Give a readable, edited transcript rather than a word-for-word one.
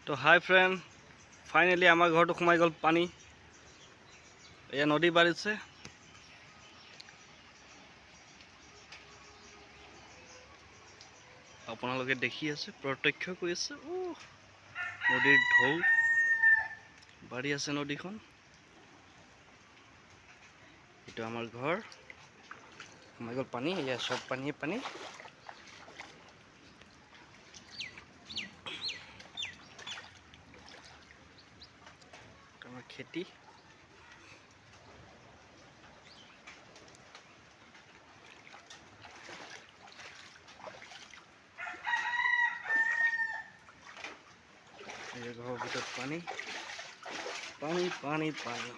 তো হাই friend, finally আমাৰ ঘৰটো সোমাই গ'ল পানী। এয়া নদী বাঢ়িছে। আপোনালোকে দেখি আছে, প্ৰত্যক্ষ কৰি আছে। নদীৰ ঢৌ বাঢ়ি আছে নদীখন। এইটো আমাৰ ঘৰ, সোমাই গ'ল পানী। এয়া চব পানীয়ে পানী। আমাৰ খেতি ঘৰৰ ভিতৰত পানী পানী পানী পানী।